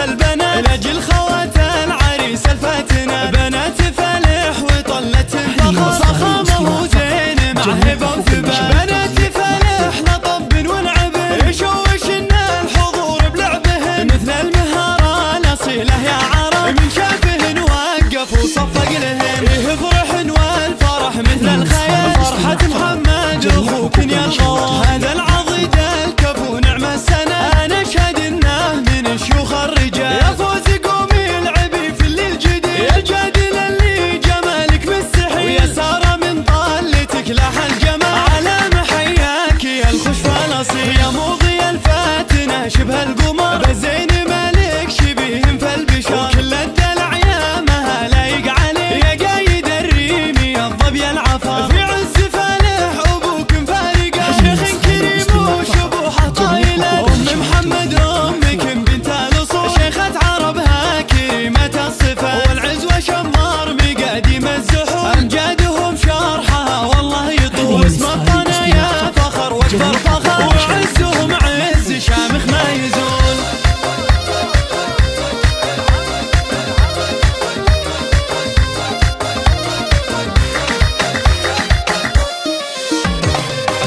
البنات لاجل خوات العريس الفاتنة، بنات فالح وطلت فخامة وزين مع هبة وثبات، بنات فالح لطب ونعب يشوشنا الحضور بلعبهن، مثل المهارة الأصيلة يا عرب من شافهن وقف وصفق لهن، يفرحن والفرح مثل الخيال فرحة محمد أخوك يا الغوار، هذا العضيد الكفو نعم السنة، أنا أشهد إنه من شيوخ الرجال، يا فوز قومي العبي في الليل جديد، يا جادل اللي جمالك مستحيل، ويا سارة من طلتك لاح الجمال، على محياك يا الخشفى الأصيل، يا موضي الفاتنة شبه القمر، بزين مالك شبيه في البشر، وكل الدلع يا مها لايق عليه، يا قايد الريمي الظبي العفا، في عز فالح أبوك مفارقة، شيخ كريم وشبوحه طايلة، أم محمد أمك بنت الأصول، شيخة عربها كريمة الصفات، والعز وشمار مقاديم الزحول، أمجادهم شرحها والله يطول، اسم الطنا يا فخر واكبر فخر، وعزهم عز شامخ ما يزول.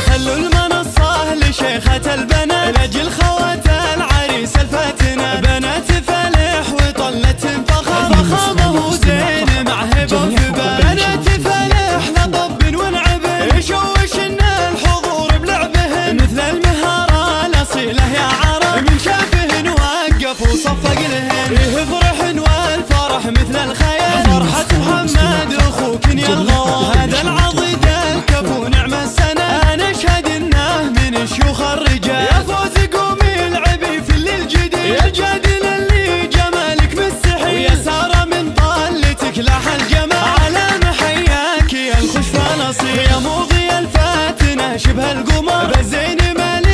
خلوا المنصة لشيخة البنات لاجل خوات العريس الفاتنة، بنات فالح وطلت فخامة وزين مع هبة وثبات، بنات فالح لطب ونعب يشوشنا الحضور بلعبهن، مثل المهارة الأصيلة يا عرب من شافهن وقف وصفق لهن، يفرحن والفرح مثل الخيال فرحة محمد أخوك يا الغوار، هذا العضيد الكفو نعم السنة، أنا أشهد إنه من شيوخ الرجال، يا فوز قومي العبي في الليل جديد، يا جادل اللي جمالك مستحيل، ويا سارة من طلتك لاح الجمال، على محياك يا الخشفى الأصيل، يا موضي الفاتنة شبه القمر، بزين مالك